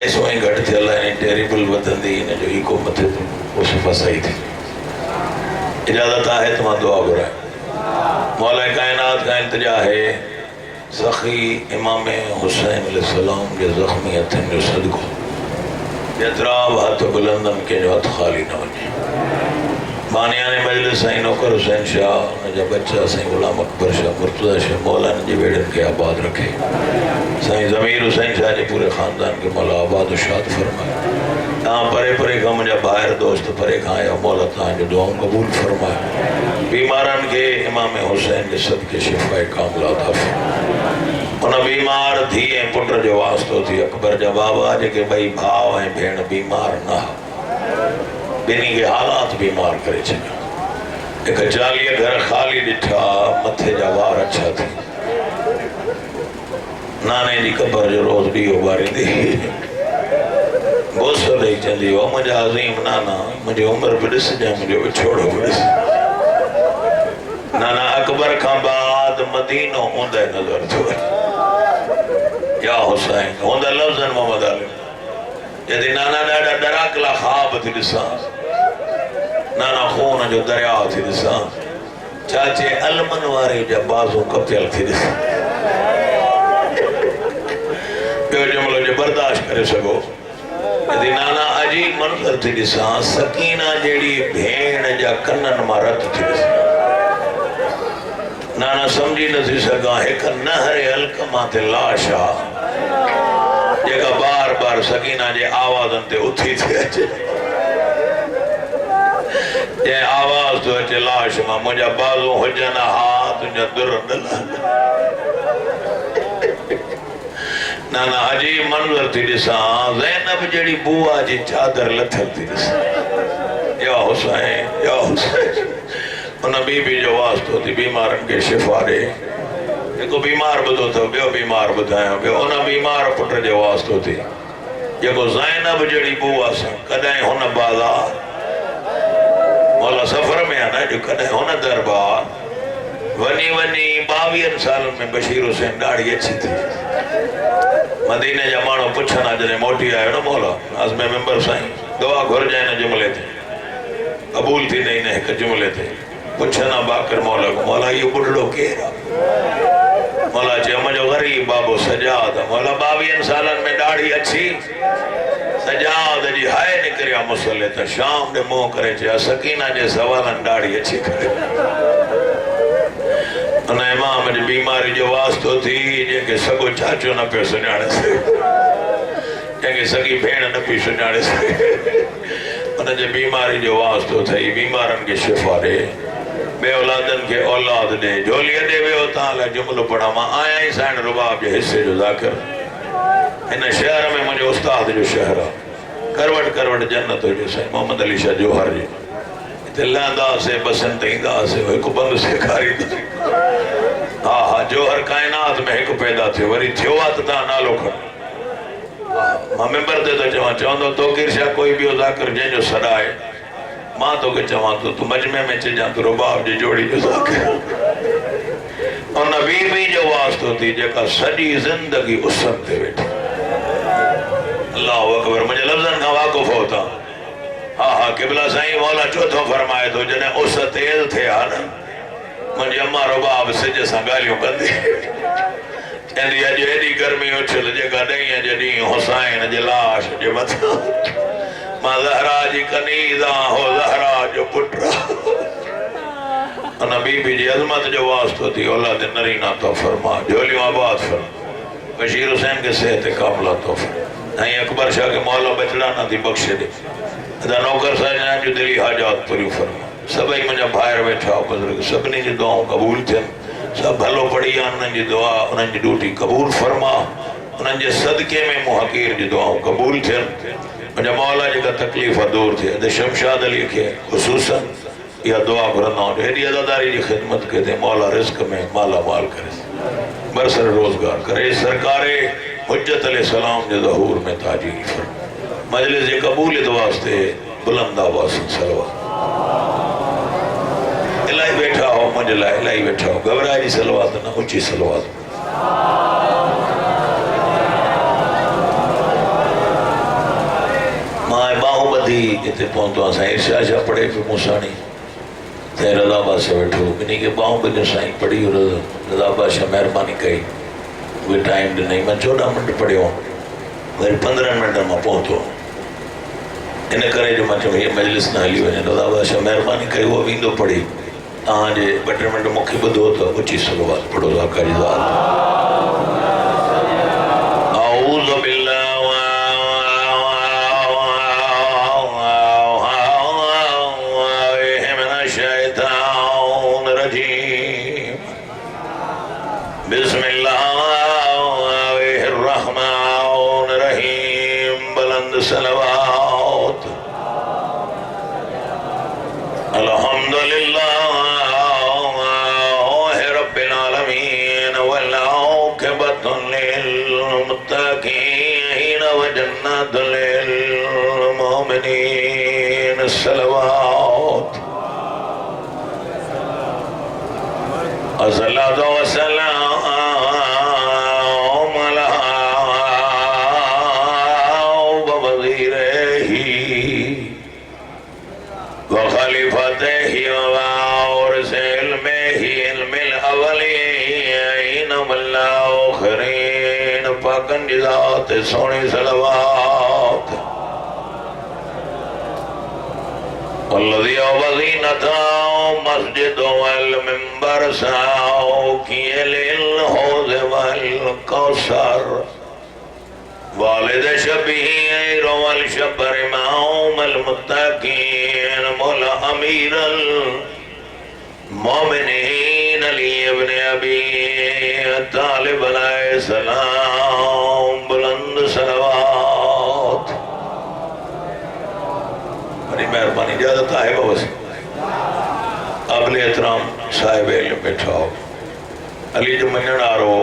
ایسو ہی گھٹ تھی اللہ نے ٹیریبل وطن دی نے جو ایکو متھے تو اس فسائی تھی. اجازت آئے تو ماں دعا برائے. مولا کائنات کا التجا ہے سخی امام حسین علیہ السلام کے زخمی ہتھن جو صدقو یتراب ہاتھ بلندن کے جو ہاتھ خالی نہ بنے. بانیان مجلس سائیں نوکر حسین شاہ نجا بچہ سائیں غلام اکبر شاہ مرتضی شاہ مولا نجی بیڑن کے آباد رکھے. سائیں ضمیر حسین شاہ جی پورے خاندان کے مولا آباد و شاد فرمائے. تاں پرے پرے کا مجھا باہر دوست پرے کھایا مولا تاں جو دعاوں قبول فرمائے. بیماران کے امام حسین کے صدقے شفاء کاملہ عطا فرمائے. انہاں بیمار دھیئے پٹر جو واسطو تھی اکبر جواب آجے کہ بھائی بھاو ہیں بھیڑ بیمار نہ بینی کے حالات بیمار کرے چھنا. ایک چالیہ گھر خالی ڈٹھا متھے جوار اچھا تھی. نانے جی قبر جو روز ڈیو باری دی بہت سو رہی چندی وہ مجھے عظیم نانا مجھے عمر بڑس جائے مجھے بچھوڑو بڑس. نانا اکبر کھاں بعد مدینہ ہوندہ نظر تو یا حسین ہوندہ لفظن محمد علم یدی نانا ڈاڈا ڈراکلا خواب تھی لسان نانا خون جو دریا تھی لسان چاچے علمن واری جب بازوں کپیل تھی لسان جو جملو جو برداشت کرے سکو. یدی نانا عجیب منظر تھی لسان سکینہ جیڑی بھین جا کنن مارت تھی لسان. نانا سمجھی نسی سکا ایک نہر علکمات لاشا جگہ بار بار سکینہ جے آوازن تے اتھی تھی اچھے جے آواز تو اچھے لاش ماں مجھا بازو حجنہ ہاتھ جا درد نانا عجیب منظر تھی لسان زینب جڑی بوا جی چادر لتھل تھی لسان. یا حسین یا حسین انہاں بی بی جو واسطو تھی بیمارن کے شفارے ایکو بیمار بدو تھا بیو بیمار بدھائیں بیو انہاں بیمار پٹر جو واسطو تھی جگو زینب جڑی بوا سا کدائیں ہونا بازار مولا سفر میں آنا جو کدائیں ہونا دربار ونی 22 سالن میں بشیر حسین ڈاڑی اچھی تھی. مدینہ جمانو پچھنا جنے موٹی آئے نا مولا از میں ممبر سائیں دعا گھر جائے نا جملے تھے قبول تھی نہیں ایک جملے تھے پچھنا باکر مولا کو مولا یہ بڑھڑو کیرا مولا چاہے مجھو غریب بابو سجاد مولا 22 سالن میں ڈاڑی اچھی سجاد جی ہائے نکریا مسلح تا شام نے مو کرے چاہے سکینہ جے سوالن ڈاڑی اچھی کرے. انہاں امام جی بیماری جو واسطو تھی جن کے سگو چاچو نہ پہ سنانے سے جن کے سگی بھین نہ پہ سنانے سے انہاں جی بیماری جو واسطو تھی بیمارن کے شفا دے بے اولادن کے اولاد دے جولیہ دے بے اتالا جملو پڑھا ماں آیا ہی سائن رباب جو حصے جو ذاکر انہاں شہر میں مجھے استاد جو شہرہ کروٹ جنت ہو جو سائن محمد علی شاہ جوہر جی تلندہ سے بسنت ایندہ سے وہ ایک بند سے کاری دی ہاں جوہر کائنات میں ایک پیدا تھے وری تھیوات تا نالو کھڑ ماں ممبر دے تو چاہاں دو تو گرشا کوئی بھی ذاکر جن جو صدائے ماں تو کہ چاہاں تو مجمع میں چاہاں تو رباب جی جوڑی جو ذاکر اور نبی بھی جو واسطو تھی جکا سجی زندگی اسن دے بیٹھے. اللہ اکبر مجھے لفظن کا واقف ہوتا ہاں قبلہ سائیں مولا چوتھو فرمائے تو جنہیں اس تیل تھے آنا منجی اممہ رباب سے جیسا گالیوں کر دی چندی اجو ایڈی گرمی اچھل جگہ نہیں ہے جنہیں حسین جلاش جو مطا ماں زہرہ جی کنیدہ ہو زہرہ جو پٹرہ نبی بھی جی عظمت جو واسطو تھی اولاد نرینہ تو فرما جولیوں آباد فرما بشیر حسین کے صحت کاملہ تو فرما نہیں اکبر شاہ کے مولا بچڑا نہ تھی بخش دے ادا نوکر سائنہ جو دلی حاجات پوری فرما. سب ایک منجا باہر بیٹھا ہو بزرگ سب نے جی دعاوں قبول تھے سب بھلو پڑی انہاں جی دعا انہاں جی ڈیوٹی قبول فرما انہاں جی صدقے میں محقیر جی دعاوں قبول تھے. منجا مولا جی کا تکلیف دور تھے ادھے شمشاد علی کے خصوصاً یا دعا برنا ہو جائے عزاداری جی خدمت کے دے مولا رزق میں مالا مال کرے برسر روزگار کرے سرکار حجت علیہ السلام جی ظہور میں تاجیل فرما. مجلس جی قبول دواستے بلند آواز صلوات الہی بیٹھا ہو مجلہ الہی بیٹھا ہو گھبرائی جی صلوات نہ اچھی صلوات بدھی اتنے پہنچو سائیں شاہ پڑھے پہ موسانی تے رضا بادشاہ بیٹھو انہیں کے باؤں پہ جو سائیں پڑھی ہو رضا بادشاہ مہربانی کہی وہ ٹائم دے نہیں میں 14 منٹ پڑھے ہوں میرے 15 منٹ میں پہنچو انہیں کرے جو میں چاہیے مجلس نہ ہلی وجہ رضا بادشاہ مہربانی کہی وہ ویندو پڑھی آن جے 2 منٹ مکھی بدھو تو اچھی صلوات پڑھو ذاکہ جی ذات اعوذ باللہ بسم اللہ الرحمن الرحیم بلند صلوات الحمدللہ رب العالمین والعاقبۃ للمتقین وجنۃ للمؤمنین صلوات الصلاۃ والسلام ذات سونی صلوات والذی وزینتا مسجد والمنبر ساو کیے للحوض والکوثر والد شبیر والشبر معوم المتقین مولا امیر المومنین علی ابن ابی طالب علیہ السلام بلند صلوات بڑی مہربانی اجازت ہے بس قابل احترام صاحب علم بیٹھا ہو علی جو منن آرو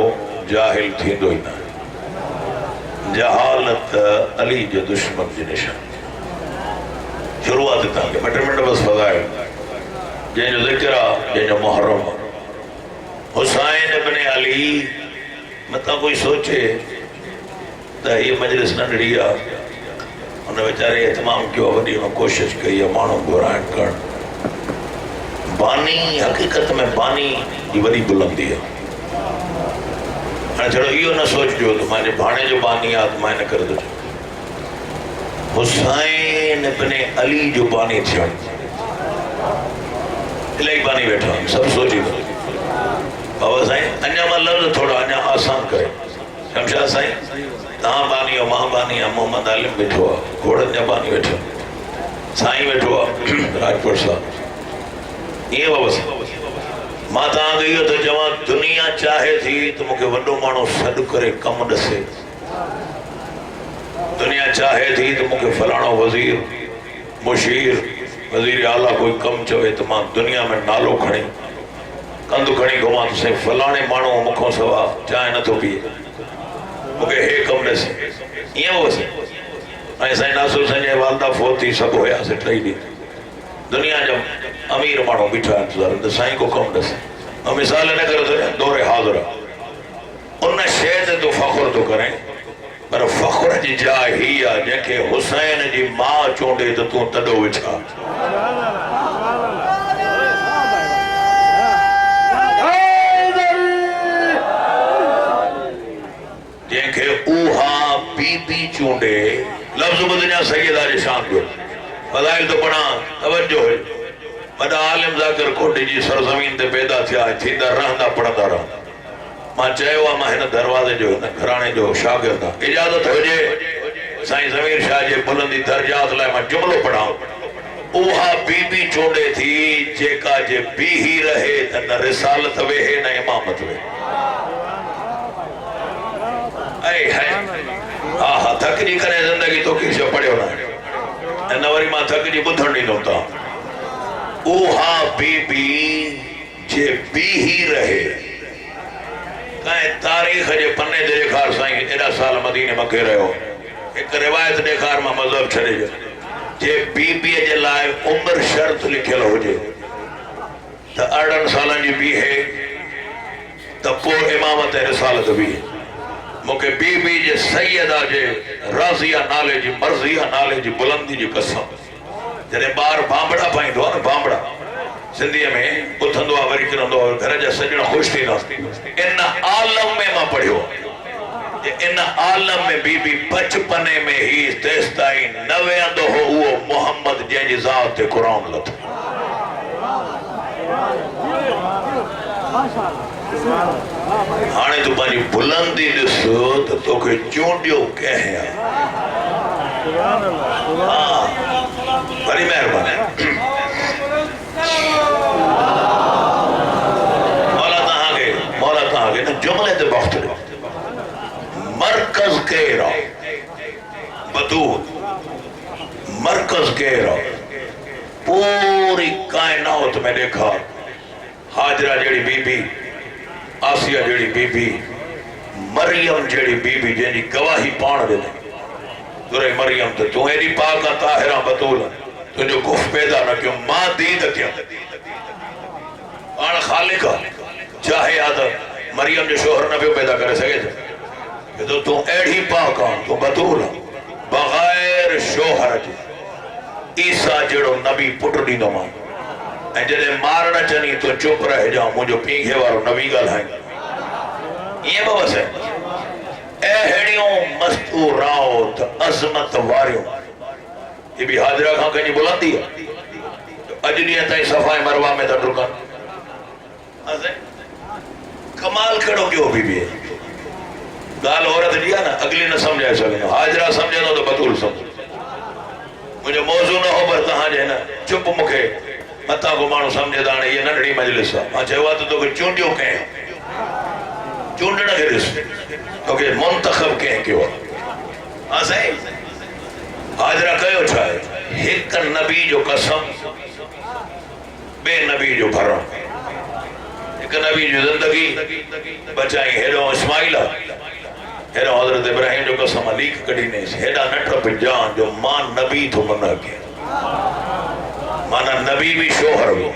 جاہل تھی دو ہی نہ جہالت علی جو دشمن جی نشان شروعات دیتا کہ منٹ بس فضائل جن جو ذکرہ جن جو محرم حسین ابن علی مطلب کوئی سوچے تو یہ مجلس نہ ڈڑیا انہیں بیچارے اہتمام کیوں وڈی انہوں کوشش کی ہے مانو گورائن کرن بانی حقیقت میں بانی یہ وڈی بلندی ہے چھڑو یہ نہ سوچ جو تو میں نے بھانے جو بانی آت میں نہ کر دو حسین ابن علی جو بانی تھی الہی بانی بیٹھا سب سوچی دو بابا سائیں انجا میں لفظ تھوڑا انجا آسان کرے شمشاہ سائیں تاں بانی و ماں بانی محمد عالم بیٹھوا گھوڑن جا بانی بیٹھوا سائیں بیٹھوا راجپور صاحب یہ بابا سائیں ماں تاں گئی تو جوان دنیا چاہے تھی تو مکہ وڈو مانو صد کرے کم ڈسے دنیا چاہے تھی تو مکہ فلانا وزیر مشیر وزیر اعلیٰ کوئی کم چوئے تو ماں دنیا میں نالو کھڑی کندو کھڑی گھما تو سے فلانے مانو مکھوں سوا چاہے نہ تو پیے مکہ ہے کم ڈسے یہ وہ سے ایسا ہی ناصر سنجھے والدہ فوتی سب ہویا سے ٹھائی دی دنیا جب امیر مانو بیٹھا انتظار اندر سائیں کو کم ڈسے اور مثال نہ کرتے ہیں دور حاضرہ انہیں شہد تو فخر تو کریں پر فخر جی جا ہی آ جنکہ حسین جی ماں چونڈے تو تو تڈو وچھا جنکہ اوہا بی بی چونڈے لفظ بدنیا سیدہ جی شان جو فضائل تو پڑھا توجہ ہے بڑا عالم ذاکر کوٹی جی سرزمین تے پیدا تھیا ہے تھی در رہندا پڑھتا رہا ماں چاہے ہوا ماں ہن دروازے جو گھرانے جو شاگردہ اجازت ہو جے سائیں ضمیر شاہ جے بلندی درجات لائے میں جملو پڑھا اوہا بی بی چونڈے تھی جے کا جے بی ہی رہے نہ رسالت وے ہے نہ امامت وے اے ہے آہا تھک جی کرے زندگی تو کیسے پڑھے ہونا ہے نوری ماں تھک جی بدھن نہیں ہوتا اوہا بی بی جے بی ہی رہے کہیں تاریخ جے پنے دے دیکھار سائیں ایڈا سال مدینے میں کہہ رہے ہو ایک روایت دیکھار میں مذہب چھڑے جے بی بی جے لائے عمر شرط لکھے ہو جے تا 18 سالہ جی بھی ہے تا پور امامت رسالت بھی ہے مکہ بی بی جے سیدہ جے راضیہ نالے جی مرضیہ نالے جی بلندی جی قسم جنہیں بار بامبڑا پائیں دو نا بامبڑا زندگی میں اتھندو آوری کرندو اور گھر جا سجن خوش تھی نا ان عالم میں ماں پڑھیو ان عالم میں بی بی بچپنے میں ہی تیستائی نوے اندو ہو وہ محمد جنجی ذات قرآن لت آنے تو پانی بلندی دسو تو کہ چونڈیو کہیں بڑی مہربان ہے مولا تہاں گے نا جملے دے بختر مرکز کہرا بدود مرکز کہرا پوری کائنات میں دیکھا حاجرہ جڑی بی بی آسیہ جڑی بی بی مریم جڑی بی بی جنہی گواہی پان دے دیں سورہ مریم تو ایڈی پاکا طاہرہ بطولا تو جو کف پیدا نہ کیوں ماں دید کیا آن خالقہ چاہے آدم مریم جو شوہر نہ بھی پیدا کرے سکے تھے کہ تو ایڈی پاکا تو بطولا بغیر شوہر جی عیسیٰ جڑو نبی پٹر دی نمان جنہیں مارنا چنی تو چپ رہ جاؤں مجھو پینگے وارو نبی گل ہیں یہ بس ہے اے ہیڑیوں مستوراؤت عظمت واریوں یہ بھی حاضرہ کھاں کہیں بلندی ہے اجنیت ہے صفحہ مروہ میں در رکن کمال کڑو کیوں بھی ہے گال عورت جیا نا اگلی نہ سمجھائے سکیں حاضرہ سمجھے تو بطول سمجھے مجھے موضوع نہ ہو پر تہاں جائے نا چپ مکے مطا کو مانو سمجھے دانے یہ نڑی مجلس ہے اچھے ہوا تو کہ چونڈیوں کہیں چونڈنا کے رس کیونکہ منتخب کہیں کیوں ہاں صحیح حاضرہ کہو چھائے ایک نبی جو قسم بے نبی جو بھرم ایک نبی جو زندگی بچائیں ہیرو اسماعیلہ ہیرو حضرت ابراہیم جو قسم علیق کڑی نہیں سے ہیڈا نٹر پہ جان جو ماں نبی تو منع کیا مانا نبی بھی شوہر بھی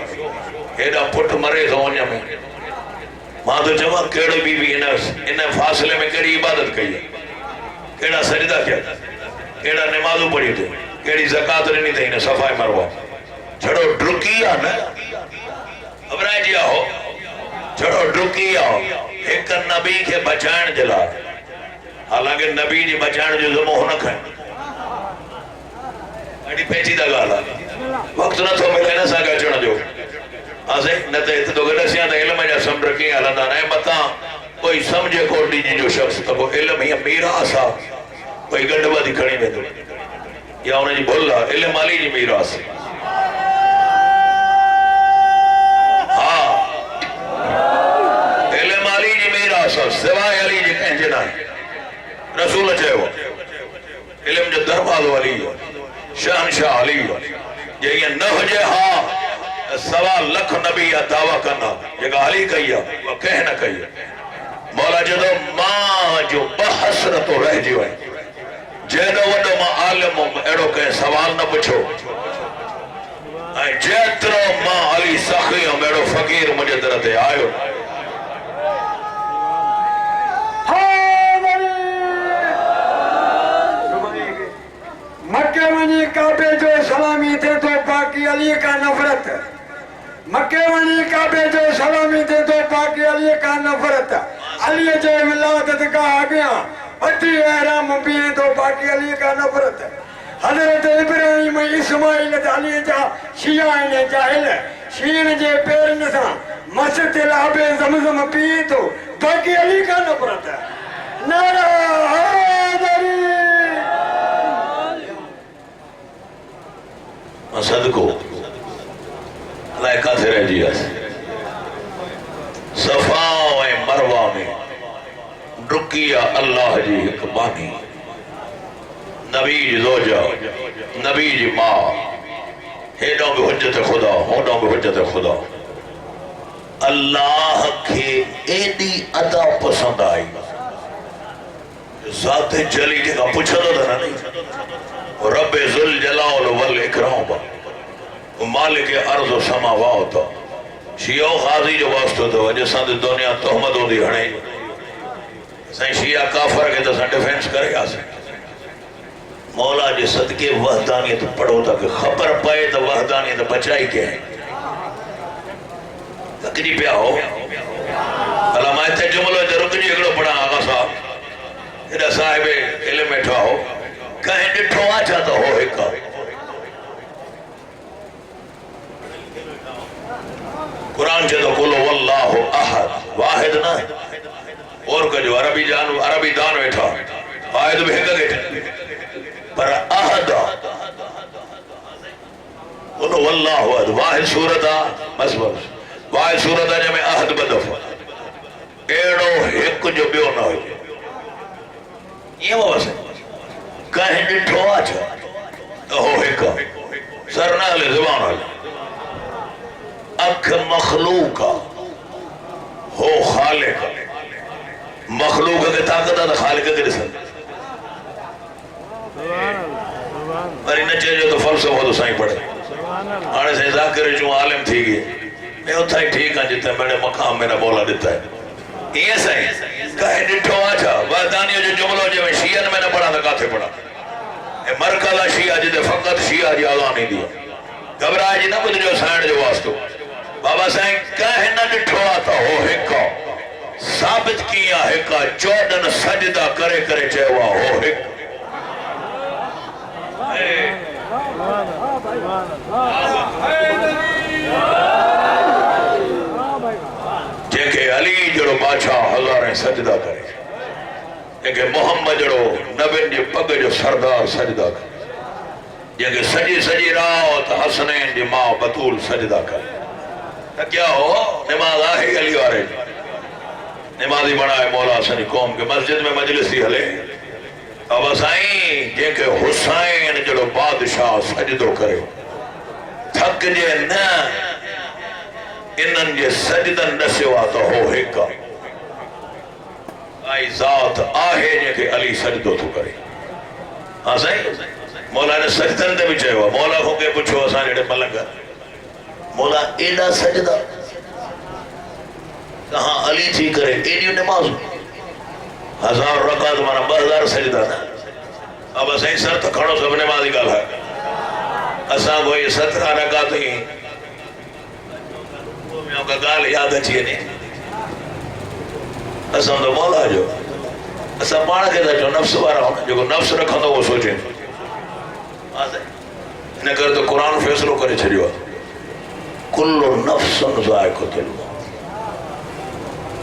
ہیڈا پٹ مرے زونیا میں ماں تو جمع کیڑے بھی انہیں فاصلے میں کیڑی عبادت کئی ہے کیڑا سجدہ کیا کیڑا نمازو پڑھی تھے کیڑی زکاة رہنی تھی انہیں صفائی مروہ چھڑو ڈرکیا نا ابراہیم جی آہو چھڑو ڈرکیا ہو ایک نبی کے بچائن جلا حالانکہ نبی جی بچائن جو زمو نہ کھائیں اڑی پیچی دا گالا وقت نہ تو ملے نہ ساگا چڑھ جو آسے نہ تے تو گڑسیاں دا علم جا سمجھ رکھی اللہ دا نائے بتا کوئی سمجھے کوڑی جی جو شخص تکو علم ہی میرا آسا کوئی گنڈبا دی کھڑی میں دو یا انہیں جی بھول رہا علم علی جی میرا آسا ہاں علم علی جی میرا آسا سوائے علی جی کہیں جنا رسول اچھے ہو علم جو درباد والی ہے شہنشاہ علی یہ نہجے ہاں سوا لکھ نبی یا دعویٰ کرنا یہ کہ علی کہیا وہ کہنا کہیا مولا جدو ماں جو بحسرتو رہ جیو ہے جیدو وڈو ماں عالم ایڑو کہیں سوال نہ پچھو جیترو ماں علی سخیوں میڑو فقیر مجھے درتے آئیو مکہ ونی کعبے جو سلامی دے تو باقی علی کا نفرت مکہ ونی کعبے جو سلامی دے تو باقی علی کا نفرت علی جو ولادت کا آگیا پتی احرام پیئے تو باقی علی کا نفرت حضرت ابراہیم اسماعیل علی جا شیعین جاہل شین جے پیر نسا مسجد العب زمزم پیئے تو باقی علی کا نفرت نعرہ حیدری صدقو لائکہ تھے رہ جیا صفا و مروہ میں ڈرکیا اللہ جی حکمانی نبی جی زوجہ نبی جی ماں ہیڈوں بھی حجت خدا ہونوں بھی حجت خدا اللہ کے ایڈی عطا پسند آئی ذات جلی کے کا پوچھا تو تھا نہیں رب ذل جلال والاکرام مالک ارض و سماوات شیعو غازی جو واسطہ تھا جیسا دی دنیا تحمد ہو دی ہنے سائیں شیعہ کافر کے تو سائیں ڈیفینس کرے گا سائیں مولا جے صدقے وحدانیت پڑھو تاکہ خبر پائے تو وحدانیت بچائی کے ہیں تکجی پیا ہو علامہ تے جملو تے رک جی اگڑو پڑھا آقا صاحب ایڈا صاحب علم بیٹھا ہو کہیں ڈٹھو آ جاتا ہو ایکا قرآن چاہتا قلو واللہ احد واحد نہ اور کا جو عربی دان بیٹھا آیت بھی ہنگا گئے پر احد قلو واللہ احد واحد صورتا مصبر واحد صورتا جمع احد بدف ایڑو ایک جو بیو نہ ہوئی یہ وہ سے کہیں ڈٹھو آچا تو ہو ایکا سرنا لے زبان آلے اکھ مخلوقہ ہو خالق مخلوقہ کے طاقت ہے خالقہ کے رسل پر نچے جو تو فلسفہ تو سائیں پڑھے آنے سے ذاکر جو عالم تھی گئی میں اتھا ہی ٹھیک ہاں جتا ہے میرے مقام میرا مولا دیتا ہے یہ سائیں کہے ڈٹھو آچھا وحدانیوں جو جملوں جو میں شیعہ میں نے پڑھا تھا کاتے پڑھا مرکزہ شیعہ جتے فقط شیعہ جی آزان نہیں دیا گھبرائے جی نہ بدھ جو سائن جو واسطو بابا سائیں کہے نہ ڈٹھو آتا ہو ہکا ثابت کیا ہکا چودن سجدہ کرے کرے چہوا ہو ہک جے کہ علی جڑو بادشاہ ہزاریں سجدہ کرے جے کہ محمد جڑو نبین جی پگ جو سردار سجدہ کرے جے کہ سجی سجی راو تا حسنین جی ماں بطول سجدہ کرے کیا ہو نماز آہی علی وارے نمازی بنائے مولا سنی قوم کے مسجد میں مجلسی ہلے اب اسائیں جے کہ حسین جڑو بادشاہ سجدو کرے تھک جے نا انن جے سجدن نسوا تو ہو ہکا آئی ذات آہے جے کہ علی سجدو تو کرے ہاں سائیں مولا نے سجدن دے بھی چاہے ہوا مولا کو کے پوچھو اساں جڑے ملنگا مولا ایڈا سجدہ کہاں علی تھی کرے ایڈیو نماز 1000 رکعت مانا 2000 سجدہ نا اب اساں سر تو کھڑو سب نمازی گل ہے اساں کو یہ 17 رکعت ہی میں کا گال یاد اچھی نہیں اساں تو مولا جو اساں پاڑ کے جو نفس وارا ہونا جو نفس رکھا تو وہ سوچیں انہیں کر تو قرآن فیصلو کرے چھڑیو کل نفس ذائقۃ الموت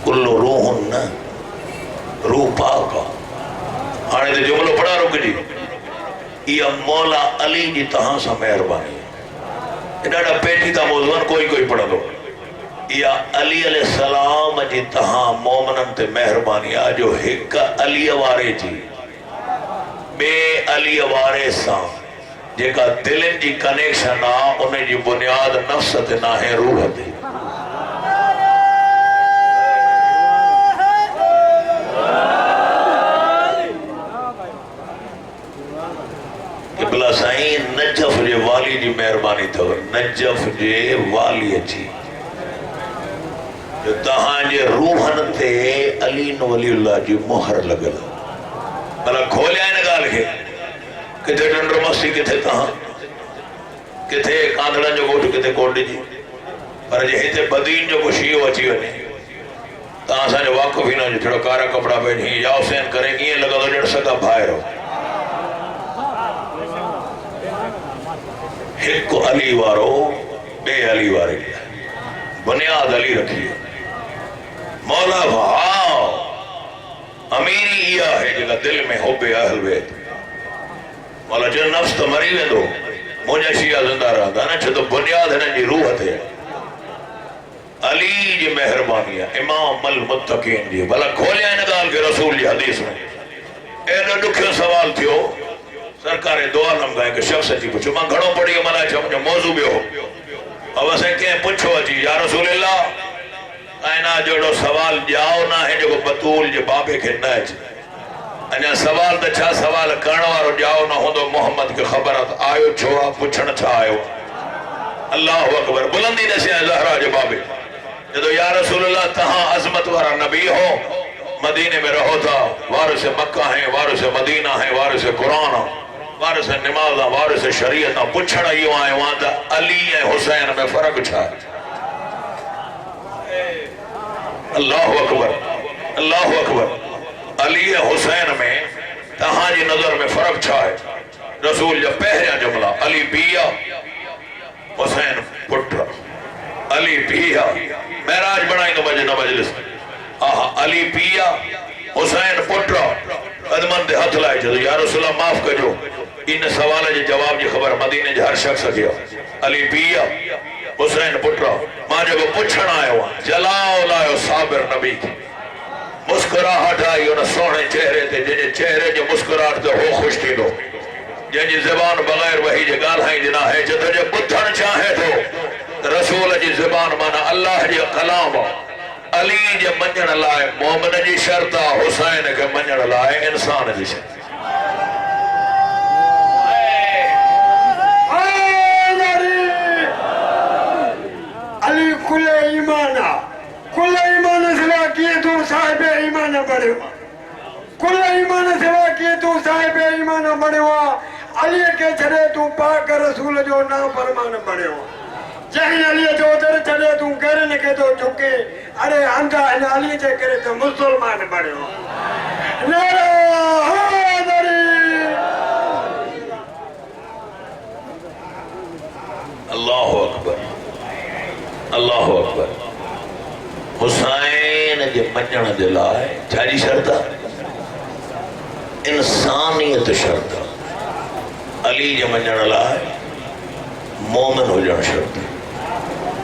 کل روح روح پاکا آنے دے جملو پڑھا رک جی یہ مولا علی جی تہاں سا مہربانی انہاں پیٹی تا موضوعن کوئی پڑھا دو یہ علی علیہ السلام جی تہاں مومنن تے مہربانی آجو ہک علی وارے جی بے علی وارے ساں جے کا دلن جی کنیکشن آ انہیں جی بنیاد نفس تے نہ ہے روح تے قبلہ سائیں نجف جے والی جی مہربانی تھا نجف جے والی اچھی جو تہاں جے روحن تے علی ولی اللہ جی مہر لگل بلا کھولیا ہے نگال کے کتے ڈنڈر مستی کتے تہاں کتے کاندڑا جو گوٹھ کتے کوڑی جی پر جہی تے بدین جو کشیو اچھی ونے تہاں سانے واقف ہی نا جو تھوڑا کارا کپڑا پہنی یا حسین کریں گی یہ لگا دو جڑ سکا بھائے رو ایک کو علی وارو بے علی وارے بنیاد علی رکھی مولا وہاں امیری یہ ہے جگہ دل میں حب اہل بیت مولا جو نفس تو مری میں دو مجھے شیعہ زندہ رہا تھا نا چھو تو بنیاد ہے نا جی روح تھے علی جی مہربانی ہے امام المتقین جی بھلا کھولیا ہے نگال کے رسول جی حدیث میں ایڈو دکھیو سوال تھیو سرکار دعا نم گئے کہ شخص جی پوچھو ماں گھڑوں پڑی گا منا چھو مجھے موضوع بھی ہو اب اسے کہیں پوچھو جی یا رسول اللہ اینا جوڑو سوال جاؤ نہ ہے جو بطول جو بابے کے نیچ انہا سوال دا چھا سوال کرنا وارو جاؤ نہ ہوں دو محمد کے خبرات آئیو چھوڑا پوچھنا چھا آئیو اللہ اکبر بلندی نے سے زہرہ جو بابے جدو یا رسول اللہ تہاں عظمت وارا نبی ہو مدینے میں رہو تھا، وارث مکہ ہیں، وارث مدینہ ہیں، وارث قرآن، وارث نماز، وارث شریعت، پچھڑا یوں آئے وہاں تھا علی حسین میں فرق چھا۔ اللہ اکبر، اللہ اکبر۔ علی حسین میں تہاں جی نظر میں فرق چھا ہے۔ رسول جب پہریا جملہ علی پیا حسین پٹر، علی پیا معراج بنائی تو مجھے نہ مجلس علی پیا حسین پٹر قدمن دے ہتھ لائے چھو یا رسول اللہ معاف کجو ان سوالے جے جواب جی خبر مدینے جے ہر شخص گیا علی پیا حسین پٹر ماں جب پوچھنا آئے ہوا جلاؤ لائے صابر نبی کی مسکراہٹ آئی انہیں سونے چہرے تھے جنہیں چہرے جو مسکراہٹ تھے ہو خوش تھی دو جنہیں زبان بغیر وہی جے گالہائی جنا ہے جدو جے بدھن چاہے تو رسول جی زبان مانا اللہ جی کلام علی جے منجن لائے مومن جی شرطہ حسین کے منجن لائے انسان جی شرطہ علی کل ایمان سوا کیے تو صاحب ایمان بڑے ہوا کل ایمان سوا کیے تو صاحب ایمان بڑے ہوا علی کے چھڑے تو پاک رسول جو نا فرمان بڑے ہوا جہین علی جو در چھڑے تو گرن کے تو چکے ارے اندھا علی جے کرے تو مسلمان بڑے ہوا نعرہ حیدری اللہ اکبر اللہ اکبر حسین جے منجن دے لائے چھاڑی شرطہ انسانیت شرطہ علی جے منجن لائے مومن ہو جان شرطہ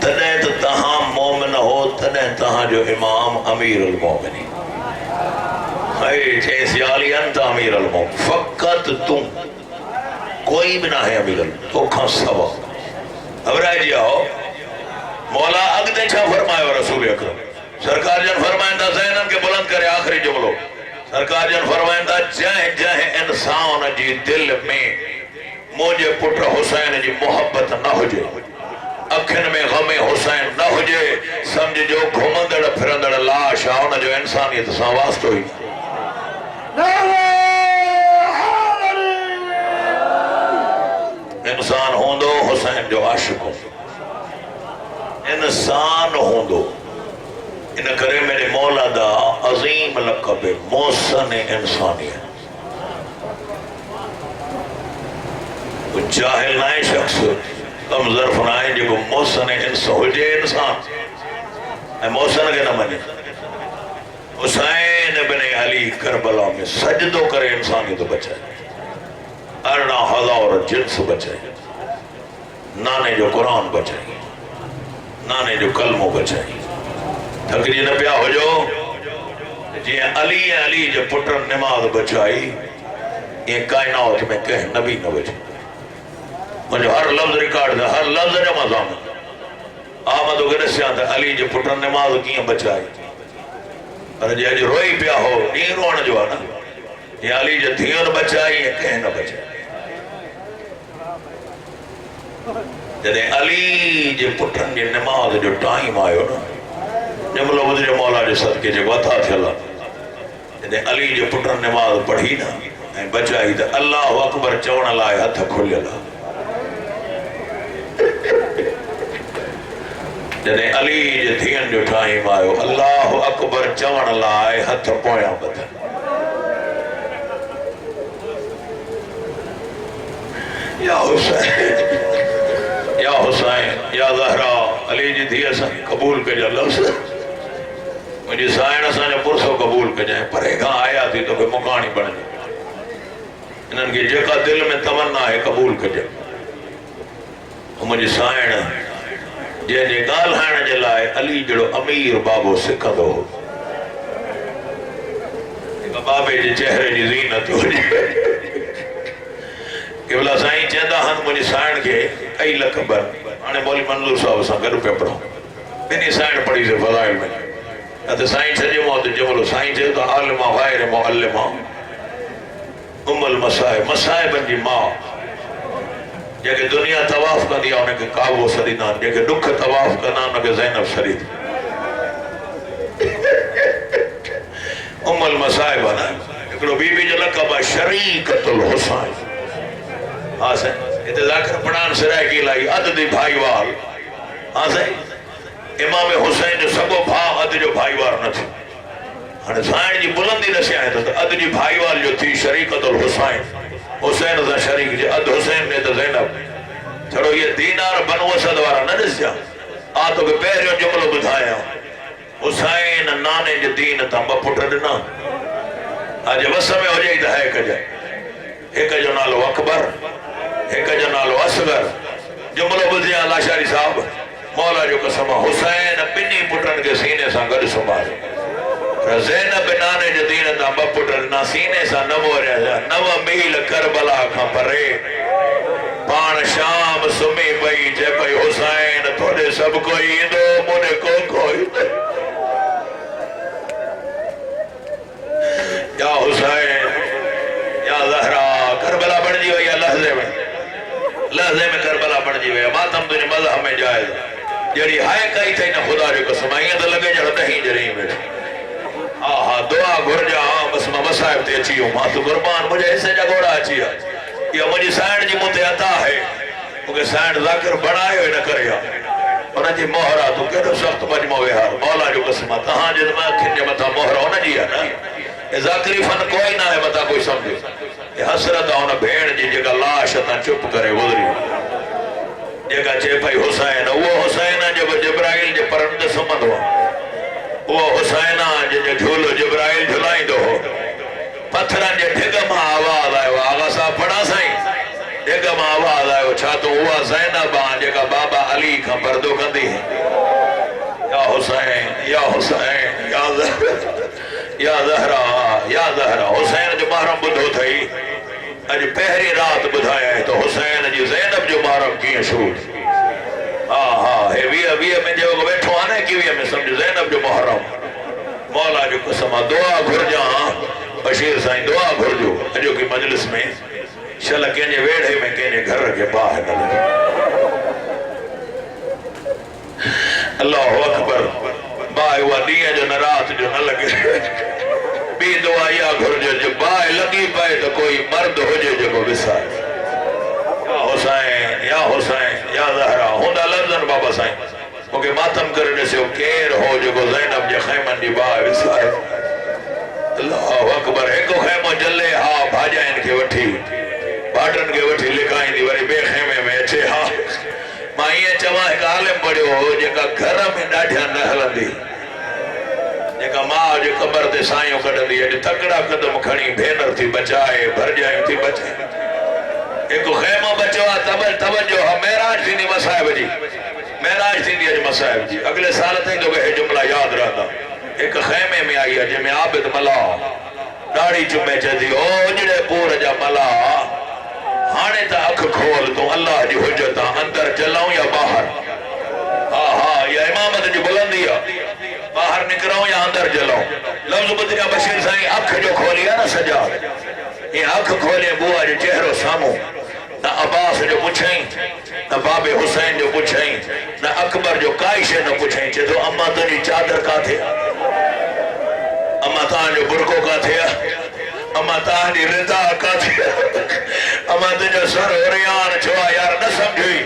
تنہیں تو تہاں مومن ہو تنہیں تہاں جو امام امیر المومنی جیسے علی انت امیر المومن فقط تم کوئی بھی نہ ہے امیر المومن تو کھاں سوا اب رہ جی آؤ مولا اگدے چھا فرمائے و رسول اکرم سرکار جن فرمائندہ زینن کے بلند کرے آخری جملو سرکار جن فرمائندہ جہے جہے انسان جی دل میں مجھے پٹر حسین جی محبت نہ ہو جے اکھن میں غم حسین نہ ہو جے سمجھ جو گھومندڑ پھرندڑ لاش آؤنا جو انسانیت ساواست ہوئی انسان ہوں دو حسین جو عاشق ہوں انسان ہوں دو ان کرے میرے مولا دا عظیم لقب محسن انسانیت وہ جاہل نائے شخص کم ظرف نائے جو محسن انسان ہو جے انسان محسن کے نہ منے حسین ابن علی کربلا میں سجدو کرے انسانی تو بچائے ارنا ہزار جنس بچائے نانے جو قرآن بچائے نانے جو کلموں بچائے تھکری نہ پیا ہو جو جی علی جو پٹر نماز بچائی یہ کائنات میں کہیں نبی نہ بچے مجھے ہر لفظ ریکارڈ دا ہر لفظ جمع زامن آمد و گرسیاں تھا علی جو پٹر نماز کییں بچائی اور جی روئی پیا ہو نہیں روان جو آنا یہ علی جو دھیون بچائی یہ کہیں نہ بچائی جدے علی جے پٹھن جے نماز جو ٹائم آئیو نا جملہ بدر مولا جے صدقے جے وطا تھے اللہ جدے علی جے پٹھن نماز پڑھی نا بچائی تا اللہ اکبر چون لائے ہتھ کھولے لا جدے علی جے دھین جو ٹائم آئیو اللہ اکبر چون لائے ہتھ پویاں بدن یا حسین یا حسین یا زہرا علی جی دھی اساں قبول کجا لفظ مجھے سائن اساں جو پرسو قبول کجائیں پرے گاں آیا تھی تو کہ مکانی بڑھ جائے انہوں کی جگہ دل میں تمنا ہے قبول کجائیں مجھے سائن جے جے گال ہائن جلائے علی جڑو امیر بابو سکھا دو بابے جے چہرے جی زینت ہو جائے کہ بلا سائن چیندہ ہن مجھے سائن کے کئی لکبر آنے مولی منظور صاحب ساں گھر پہ پڑھو بینی سائن پڑھی سے فضائل میں اتے سائن چھجے موت جملو سائن چھے تو عالمہ غیر معلمہ ام المسائب مسائبن جی ماں جے کہ دنیا تواف کا دیا انہیں کہ کعبو سریدان جے کہ دکھ تواف کا نام کہ زینب سرید ام المصائب ہے نا ایکڑو بی بی جو لقب ہے شریکت الحسین. ہاں سے اتنے ذاکر پڑھان سرائے کی لائی عدد بھائی وال. ہاں سے امام حسین جو سبو بھا عدد جو بھائی وار نہ تھی. ہاں سائن جی بلندی نسی آئے تو عدد جی بھائی وال جو تھی شریکت الحسین. حسین ذا شریک جی عد حسین نے تو زینب. چھڑو یہ دینار بنو اسد وارا نہ دس جا آتو کے پہریوں جملو بدھایا حسین نانے جو دین تا بپٹر دینا آج وسط میں ہو جائے تو ہے کجائے ایک جو نالو اکبر ایک جو نالو اصغر جملو بدھیا لاشاری صاحب مولا جو قسمہ حسین بنی پٹن کے سینے سا گڑ سمار زینب نانے جو دین تا بپٹر نا سینے سا نمو رہا نو میل کربلا کھا پرے پان شام سمی بئی جے بھئی حسین تھوڑے سب کوئی دو منے کو کوئی دو یا حسین یا زہرا کربلا بڑھ جی ہوئی لحظے میں کربلا بڑھ جی ہوئی ماتم تجھے مذہب میں جائے جڑی ہائے کئی تھی نا خدا جو قسم آئیے تو لگے جڑ نہیں جرہی میں آہا دعا گھر جا بس میں مسائب تے اچھی ہوں ماں تو قربان مجھے اسے جگوڑا اچھی ہے یہ مجھے سائن جی متے عطا ہے کیونکہ سائن ذاکر بڑھائے ہوئے نہ کریا انہاں جی مہرہ تو کہڑو سخت مجمع ویہار مولا جو قسمہ تہاں جد میں کھنجے متا مہرہ ہونا جی ہے نا یہ ذاکری فن کوئی نہ ہے متا کوئی سمجھے یہ حسرت ہونا بھین جی جگہ لاشتا چپ کرے گزری جگہ چے بھائی حسین وہ حسین جب جبرائیل جب پرند سمند ہوا وہ حسین جب جھولو جبرائیل جھلائیں دو ہو پتھران جب ڈھگم آواز آئے وہ آغا صاحب پڑھا سائیں ڈھگم آواز آئے وہ چھاتو ہوا زینب آن جگہ بابا علی کا پردو کندی ہے یا حسین یا حسین یا زہرا یا زہرا حسین جو محرم بدھو تھئی اج پہری رات بدھایا ہے تو حسین جی زینب جو محرم کیے شروع ہے ویہ میں جو بیٹھو آنے کی ویہ میں سمجھ زینب جو محرم مولا جو قسمہ دعا گھر جہاں بشیر سائیں دعا گھر جو کی مجلس میں شلہ کہنے ویڑھے میں کہنے گھر رکھے باہر نہ لگے اللہ اکبر باہر ہوا دیئے جو نرات جو نہ لگے بھی دعا یا گھر جو باہر لگی پائے تو کوئی مرد ہو جے جو کو بسائے یا حسین یا زہرا ہوندہ لفظن بابا سائیں کیونکہ ماتم کرنے سے وہ کیر ہو جو کو زینب جے خیمن دی باہر بسائے اللہ اکبر ایک خیمہ جلے ہاں بھاجا ان کے وٹھی باٹن کے وٹھی لکھائیں دی وری بے خیمے میں اچھے ہاں ماں یہ چواں ایک عالم پڑے ہو جگہ گھر میں ڈاڑھیا نہلن دی جگہ ماں جو قبر دے سائیوں کڑن دی جو تکڑا قدم کھڑی بھینر تھی بچائے بھر جائیں تھی بچائے ایک خیمہ بچوا توجہ میراج تھی نہیں مسائب جی میراج تھی نہیں مسائب جی اگلے سال تھی تو کہ جملہ یاد رہتا ایک خیمے میں آئی ہے جی میں عابد ملا داڑھی چمے چاہتی او جڑے پور جا ملا ہانے تا اکھ کھول تو اللہ جی حجتا اندر چلاؤں یا باہر یا امامت جو بلندی ہے باہر نکراؤں یا اندر جلاؤں لفظ بدریا بشیر سائیں اکھ جو کھولیا نا سجاد یہ اکھ کھولے بوا جو چہرو سامو نہ عباس جو پوچھیں نہ باب حسین جو پوچھیں نہ اکبر جو قائشے نہ پوچھیں چھے تو اممہ تنی چادر کا تھے اممہ تان جو برکو کا تھے اممہ تان جو رضا کا تھے اممہ تن جو سر اوریان چھوا یار نہ سمجھوئی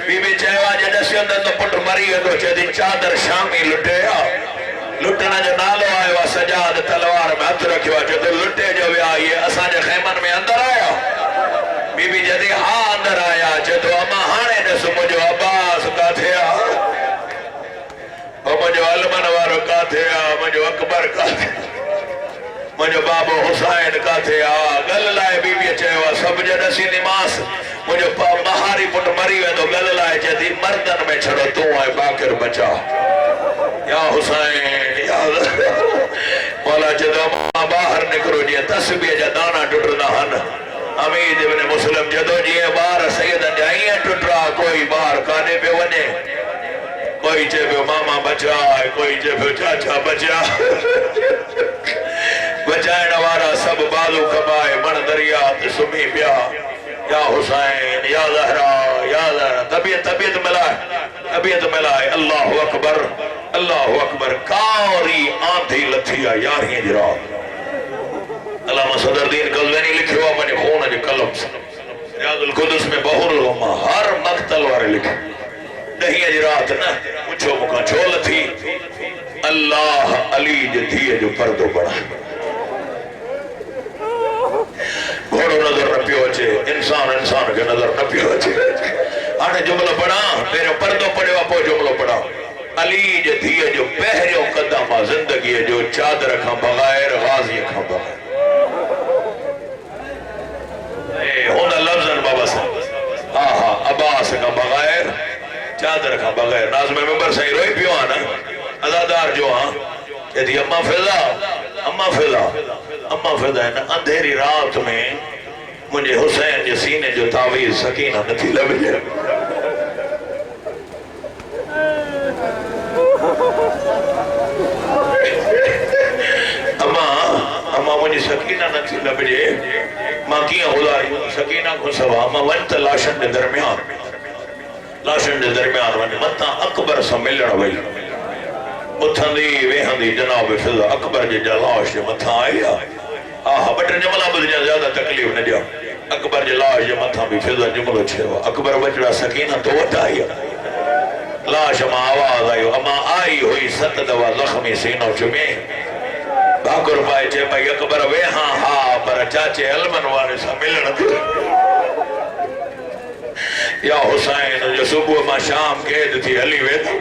بی بی چہوا جے جیسے اندر تو پٹ مری ہے تو چھے دی چادر شامی لٹے لٹنا جو نالو آئے وا سجاد تلوار میں ہتھ رکھوا چھے تو لٹے جو بھی آئیے اساں جے خیمن میں اندر آیا بی بی جدی ہاں اندر آیا چھے تو اما ہانے نے سو مجھو عباس کا تھیا اور مجھو علمن وارو کا تھیا مجھو اکبر کا تھیا مجھو بابو حسین کا تھیا گل لائے بی بی چہوا سب جدسی نماس مجھو مہاری پٹ مری ہوئے تو گل لائے جدی مردن میں چھڑو تو آئے باکر بچا یا حسین یا مولا جدو باہر نکرو جی تسبیح جا دانا ٹوٹنا ہن امید ابن مسلم جدو جی بار سیدن جائیں ٹوٹرا کوئی بار کانے پہ ونے کوئی چے پہ ماما بچا کوئی چے پہ چاچا بچا بچائے نوارا سب بازو کبائے من دریات سمی پیا یا حسین یا زہرا یا زہرا طبیعت ملائے اللہ اکبر کاری آندھی لتھیا یارہیں جرات علامہ صدر دین قزوینی لکھے ہوا اپنے خون جو قلم سے ریاض القدس میں بہر الغمہ ہر مقتل وارے لکھے دہی اجرات نہ پوچھو مکان چھول تھی اللہ علی جو تھی جو پردو بڑا گھوڑو نظر نہ پیو اچے انسان کے نظر نہ پیو اچے آنے جملہ پڑھا میرے پردو پڑے واپو جملہ پڑھا علی جو تھی جو پہریوں قدم زندگی جو چادر کھا بغیر غازی کھا بغیر ہونا لفظاً بابا سے عباس کا بغیر چادر کا بغیر نازم ممبر سے روئی پیو آنا ازادار جو ہاں کہتی اماں فضا ہے نا اندھیری رات میں مجھے حسین جو سینے جو تعویز سکینہ نتی لبجے اماں مجھے سکینہ نتی لبجے ماں کیا خدای سکینہ کو سوا ماں ونت لاشن دے درمیان ونی متا اکبر سا ملن وئی اتھندی ویہندی جناب فضا اکبر جے جلاش جے متھا آیا بٹر جملہ بدجا زیادہ تکلیف نہ جا اکبر جے لاش جے متھا بھی فضا جملہ چھوا اکبر بچڑا سکینہ تو وٹا آیا لاش ماں آواز آئیو اما آئی ہوئی ست دوا زخمی سینو چمیں بھاکر پائے چھے بھائی اکبر ویہاں پر چاچے علمن والے سا ملن دے یا حسین جو صبح ما شام قید تھی حلی ویدم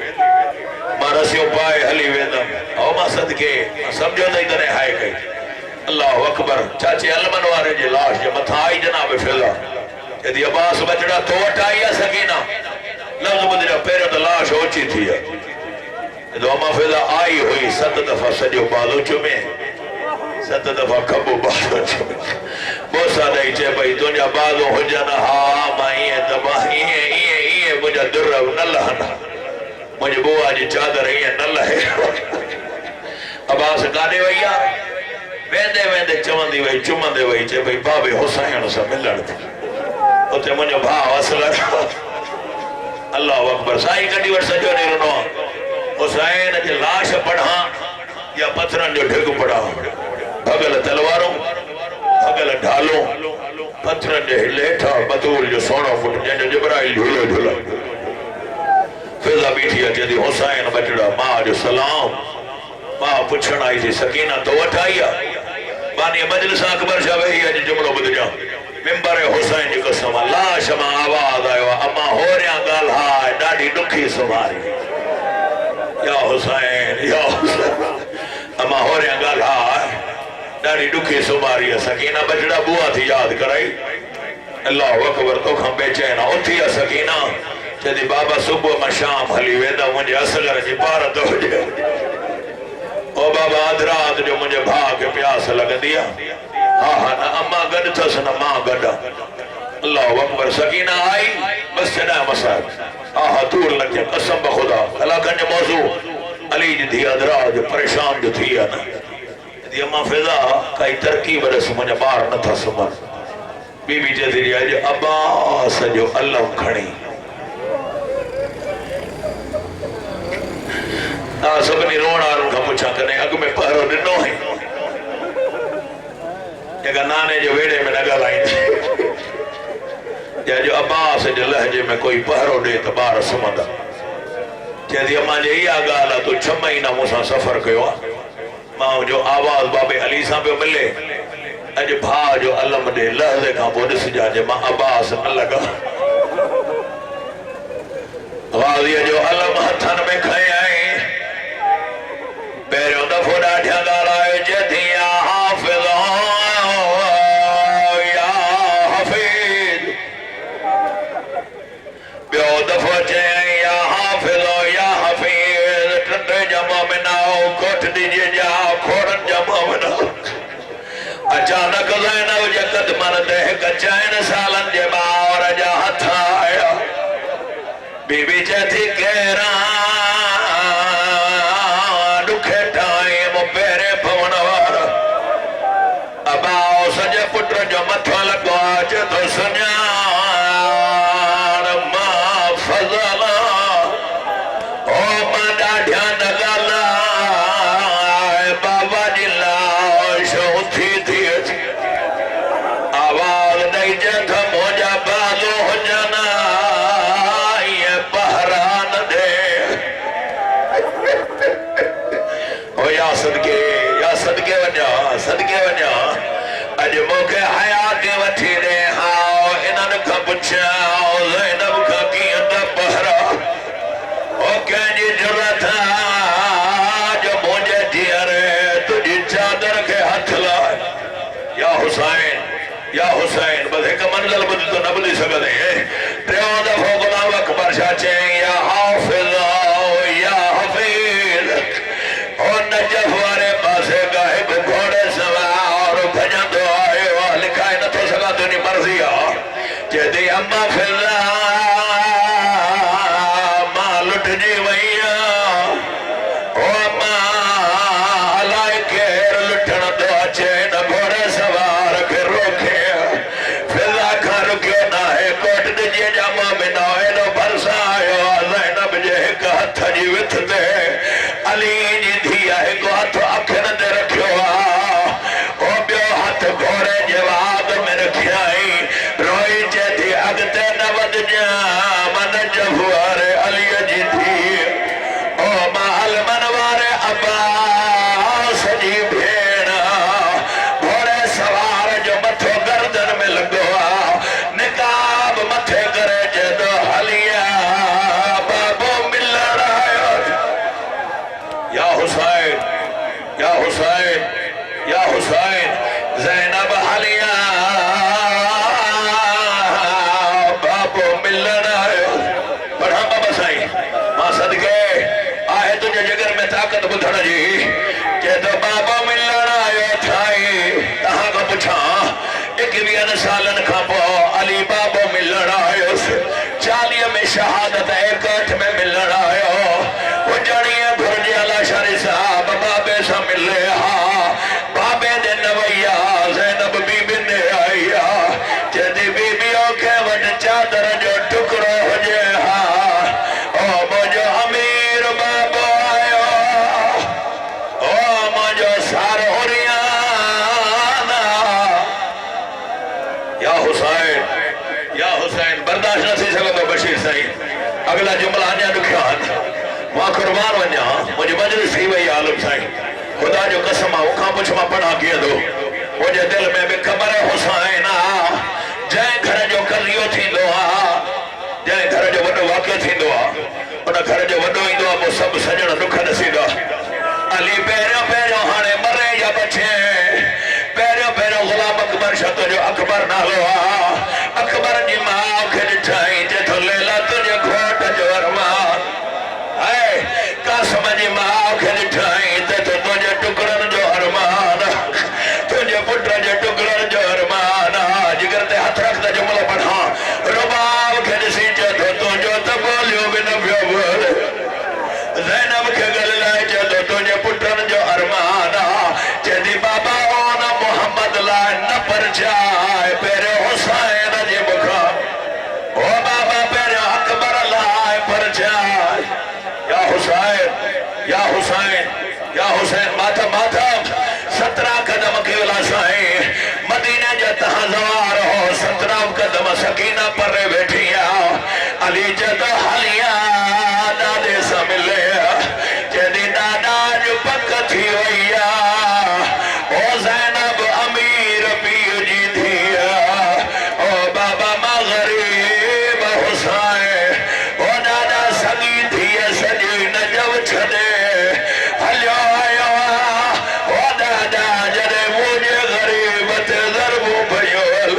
ما رسیوں پائے حلی ویدم او ما صدقے سمجھو دائی درے ہائے گئی اللہ اکبر چاچے علمن والے جے لاش جے متھا آئی جناب فضا کہ عباس بچڑا تو وٹائی یا سکینہ لفظ بدرہ پیرے تو لاش ہوچی تھی تو اما فضا آئی ہوئی 7 دفعہ سجو بازو چمیں 7 دفعہ کبو بازو چمیں بہت سادہ ہی چھے بھائی تنجا بازو ہو جانا مائیں دباہیں مجھا در نہ لہنا مجھے بوا جی چادر نہ لہے عباس کانے ویا ویندے چمندی وئی چمندے وئی چھے بھائی بابے حسین سا ملن تھی اتے مجھے بھاو اصل اللہ اکبر سائی کٹی ور سجو نہیں رنو حسین جے لاش پڑھا یا پتھرن جو ڈھگ پڑھا بھگل تلواروں بھگل ڈھالوں پتھرن جو ہلیٹھا بطول جو سونا فٹ جن جبرائیل جھولا فضا بیٹھی ہے جدی حسین بچڑا ماں جو سلام ماں پچھن آئی تھی سکینہ تو اٹھائیا بانی مجلس اکبر شاہ وہی ہے جملو بدھ جا ممبر حسین جی قسم لاش ماں آواز آئے اما ہو رہا گال ہائے ڈاڑی ڈکھی سماری یا حسین اما ہو رہا گال ہائے ڈاڑی ڈکھی سماری سکینہ بچڑا بوا تھی یاد کرائی اللہ اکبر تو کھم بے چینا اتھی سکینہ جدی بابا صبح میں شام حلی ویدہ مجھے اصغر جی بارت ہو جائے او بابا ادرات جو مجھے بھاگ پیاس لگ دیا نا اما گڑ تھس نا ماں گڑا اللہ اکبر سکینہ آئی بس چنائے مسائب دور لگ جائے قسم بخدا اللہ کنج موضوع علی جی تھی ادرات جو پریشان جو تھی نا دی اما فضا کئی ترکیب رس مجھے بار نہ تھا سمر بی بی جدی ریا جو عباس جو اللہ کھڑی سبنی روڑ آرون کا پوچھا کرنے اگ میں پہرو ڈنو ہے اگر نانے جو ویڑے میں نگا لائیں تھی یا جو عباس جو لہجے میں کوئی پہرو دے تبار سمدہ جیدی اما جے ہی آگالا تو 6 مہینہ موسیٰ سفر کیوں ماں جو آواز بابے علی صاحب پہ ملے اج بھا جو علم دے لہجے کا بودس جا جے ماں عباس نہ لگا غازی جو علم ہتھن میں کھائے آئے پیروں دفو ڈاٹھیا گالائے جدی یا حافظ یا حفیظ بیو دفو چین یا حافظ یا حفیظ ٹنڈے جمع مناؤ کوٹ دیجئے جا کھوڑن جمع مناؤ اچانک زینب جکت من دے کچائن سالن جمع اور جا ہتھا آیا بی بی چیتی کہران سجے پٹر جو متھا لگو آج تو سنیان ما فضلا او ما ڈاڑھیا نگالا بابا جی لاش اٹھی تھی پوچھا زینب کا کی اندر بہرا او کہیں جرات جو مجھے دیا رہے تجھے چادر کے ہاتھ لائے یا حسین بس ایک منزل بدل تو نہ بدل سکتے ہیں تریوں دفعہ غلام اکبر شاہ چاہیں یا حافظ یا حفیظ اور نجف والے پاسے گاہے کو گھوڑے سوار بھجن تو آئے وہ لکھائے نہ تو سکا تو نہیں مرضی آ جدی اما فی اللہ ماں لٹ جی ویا او اما علائے کیر لٹھن تو اچھے نہ گھوڑے سوار کے روکے فی اللہ کھا رکیو نہ ہے کوٹ دجیے جامع میں نوے نو برسا آئے زینب جے ایک ہتھ جی وتھ دے علی جی دھیا ایک ہاتھ اکھن دے رکھو او بیو ہاتھ گھوڑے جواب میں رکھیائی روئی چے تھی اگتے نود جا من جفوارے علی جی تھی او محل منوارے عباس جی بھیڑا گھوڑے سوار جو متھو گردن میں لگوا نکاب متھے کرے جدو حلیا بابو ملن آئے یا حسین یا حسین یا حسین زینب حلیا بابو ملن آئے پڑھا بابا سائی ماں صدقے آئے تجھے جگر میں طاقت بدھڑ جی کہ تو بابو ملن آئے تھائی تہاں کا پوچھا ایک بیان سالن کھا پو علی بابو ملن آئے 40 میں شہادت ایک اٹھ میں ملن آئے وہ جڑیے بھرجی اللہ شاری صاحب بابے سا ملے ہاں بابے دے نویا زینب بی بی نے آئیا جدی بی بیوں کے وڈ چادر جو ٹکڑو ہو جے ہاں او مجھو امیر بابو آئے او مجھو سار ہو ریانا یا حسین برداشت نہ سی سکو تو بشیر سائی اگلا جملہ آنیا دکھیان وہاں قربان ونیا مجھے مجلس ہی وہی عالم سائی خدا جو قسم آؤ کھا پچھ ماں پڑھا کیا دو مجھے دل میں بھی خبر حسین جائیں گھر جو کریو تھی دعا جائیں گھر جو وڈو واقع تھی دعا انہا گھر جو وڈو ہی دعا وہ سب سجن دکھا نسی دا علی پیروں ہانے مرے یا بچے پیروں غلام اکبر شاہ جو اکبر نہ لوا اکبر جی ماں کے جٹھائی جے تو لیلا تجھے گھوٹ جو ارمان آئے قاسم جی ماں کے جٹھائی تے تو تجھے ٹکڑن جو ارمان تجھے پٹر جو ٹکڑن جو ارمان جگر تے ہاتھ رکھ دا جملہ پڑھا رباب کے جسی چے تو تجھے تبولیو بھی نبیو بول زینب کے گل لائے چے تو تجھے پٹر جو ارمان چے دی بابا اونا محمد لائے نپر جائے پیرے حسین جی بکھا او بابا پیرے اکبر لائے پر جائے یا حسین ماتم 17 قدم کے ولاسائیں مدینہ جت ہزار ہو 17 قدم سکینہ پر بیٹھیا علی جت حلیا دادے سا ملے جدی دادا جو پک تھی ہویا او زینب امیر پیو جی دھیا او بابا مغریب حسین او دادا سگی دھیا سجی نجو چھدے ہلیو آئیو او دادا جدے مجھے غریبت ضربو بھئیول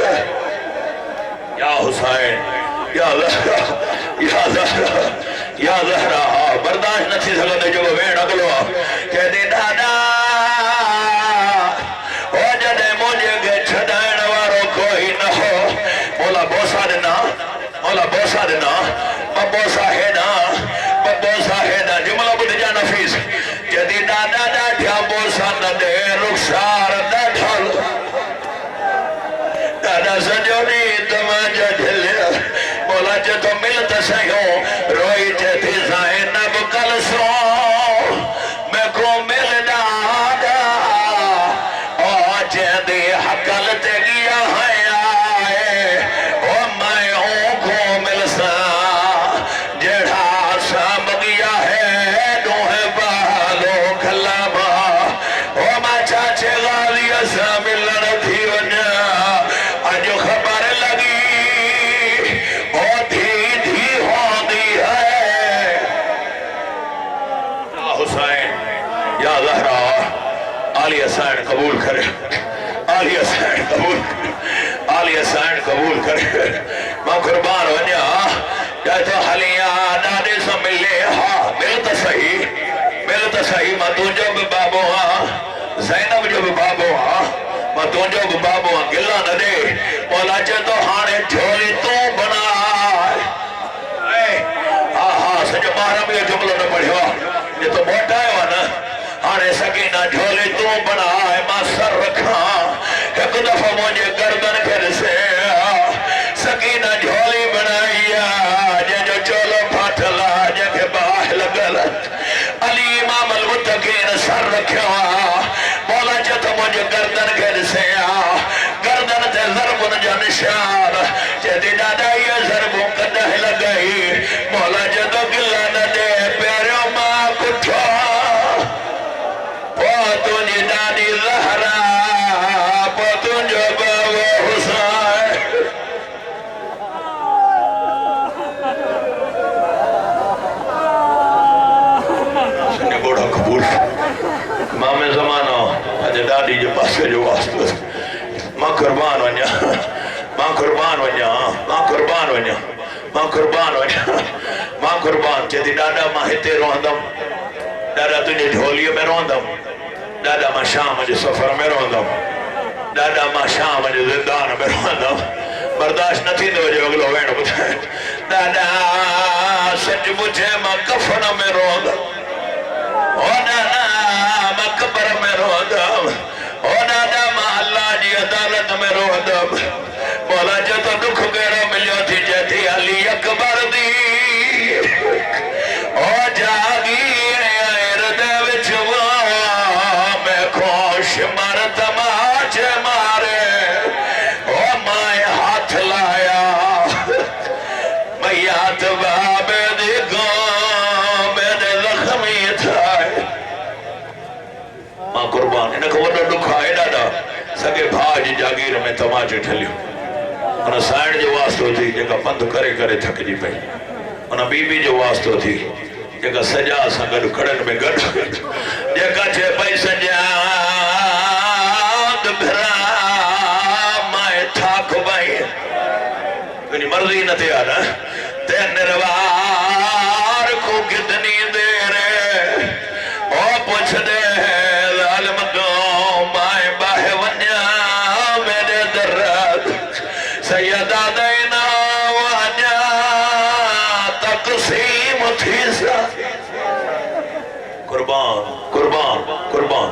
یا حسین یا زہرہ برداشت نہ تھی سکتے جو وین اگلو کہ دی دادا او جدے مجھے گے چھدائن وارو کوئی نہ ہو مولا بوسا دینا ببوسا ہے نا جملہ بدھ جا نفیس جدی دادا ڈاٹھیا بوسا نہ دے رخسار نہ ڈھل دادا سجونی تمہاں جھلیا مولا جو تو ملتا سہیوں روئی جتی زینب کل سو میں کو مل دادا او جدی حقل تے گیا ہے آئے او میں ہوں کو مل سا جڑا سام گیا ہے دوہے بالو کھلاما او میں چاچے غالی سا ملن تھی ونیا جو خبر لگی قبول کرے عالی حسین قبول عالی حسین قبول کرے میں قربان ونیا جائے تو حلیاں نانے سے ملے ہاں ملتا صحیح میں تو جو بھی بابو ہاں زینب جو بھی بابو ہاں میں تو جو بھی بابو ہاں گلہ نہ دے مولا چے تو ہانے جھولی تو بنا ہاں سجو مارا بھی جملہ نہ پڑھوا یہ تو موٹا ہے وانا آنے سکینہ جھولی تو بنا ہے ماں سر رکھا ایک دفعہ مجھے گردن پھر سے سکینہ جھولی بنایا جے جو چولو پھاٹلا جے کے باہ لگل علی امام المتقین سر رکھا مولا چاہتا مجھے گردن پھر سے گردن تے ضربن جو نشان چے دی دادا یہ ضربوں کدہ لگئی مولا جدو گلہ نہ دے پیریوں ماں کٹھا پوتن جنانی زہرا پوتن جو بابو حسین سنے گوڑا قبول امام زمانہ اجھے ڈاڈی جو پاسے جو واسطہ ماں قربان ونیا ماں قربان ونیا ماں قربان ونیا ماں قربان ونیا ماں قربان چیتی ڈاڈا ماں ہتے روندم ڈاڈا تجھے جھولیے میں روندم ڈاڈا ماں شام جو سفر میں روندم ڈاڈا ماں شام جو زندان میں روندم برداشت نہ تھی دو جو اگلو وین بتائیں ڈاڈا سچ مجھے ماں کفن میں روندم او ڈاڈا ماں قبر میں روندم او ڈاڈا ماں اللہ جی عدالت میں روندم مولا جو تو دکھ گیرہ ملیو تھی جیتی علی اکبر دی او جاگی مرد ماچے مارے او مائے ہاتھ لایا میات بابے دی گاں میرے زخمی تھائے ماں قربان انہیں کو وڈا دکھائے ڈاڈا سکے بھاج جاگیر میں تماچے ٹھلیو انہیں سائن جو واسطو تھی جگہ پند کرے کرے تھک جی پہی انہیں بی بی جو واسطو تھی جگہ سجا سنگڑ کھڑن میں گڑ جگہ چھے پئی سجا مائے تھاک بائی میری مرضی نہ تھی آنا تین نروار کو کتنی دیر او پوچھ دے ظالم کو مائے باہ ونیا میرے درد سیدہ دینا ونیا تقسیم تھی سا قربان قربان قربان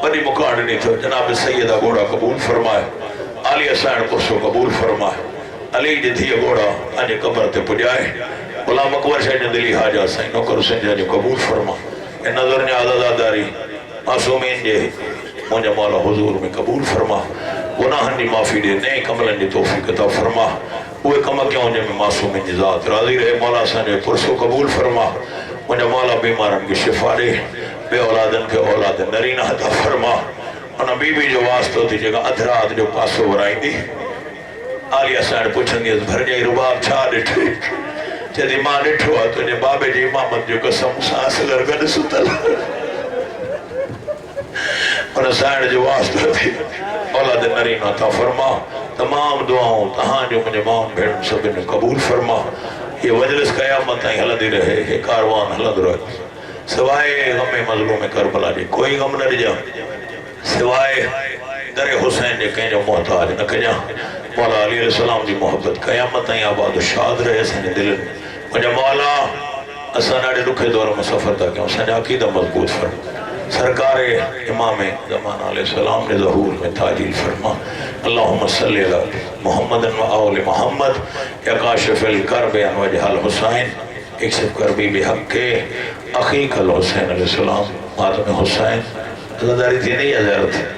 بڑی مکاڑنی تھا جناب سیدہ گوڑا قبول فرمائے علی حسین پسو قبول فرمائے علی جی تھی گوڑا آجے قبر تے پجائے غلام اکبر شاہ جن دلی حاجہ سائن نوکر حسین جا جو قبول فرما اے نظر نے آزاد داری معصومین جے مجھے مولا حضور میں قبول فرما گناہن دی معافی دے نئے کملن دی توفیق عطا فرما اوے کما کیوں جے میں معصومین دی ذات راضی رہے مولا سن پرسو قبول فرما مجھے مولا بیمارن کی شفا دے بے اولادن کے اولاد نرینہ عطا فرما انہا بی بی جو واسطہ تھی جگہ ادھرات جو پاسو ورائیں دی آلی حسین پوچھن دی بھر جائی رباب چھا ڈٹھو چیدی ماں ڈٹھو تو جے بابے جی امامت جو قسم سانس لرگن ستل انہا حسین جو واسطہ تھی اولاد نرینہ عطا فرما تمام دعاؤں تہاں جو مجھے ماں بھیڑ سب نے قبول فرما یہ مجلس قیامت نہیں حلدی رہے یہ کاروان حلد رہے سوائے غم مظلوم کربلا جی کوئی غم نہ رجا سوائے در حسین جی کہیں جو محتاج نہ کجا مولا علیہ السلام جی محبت قیامت نہیں آباد و شاد رہے سن دل مجھے مولا اساناڑے رکھے دور میں سفر تھا کہ اسان عقیدہ مضبوط فرما سرکار امام زمان علیہ السلام نے ظہور میں تاجیل فرما اللہم صلی اللہ محمد و آل محمد یا کاشف الکرب ان وجہ الحسین اکسب کربی بحق کے اخیق الحسین علیہ السلام آدم حسین اللہ داری تھی نہیں ازیرت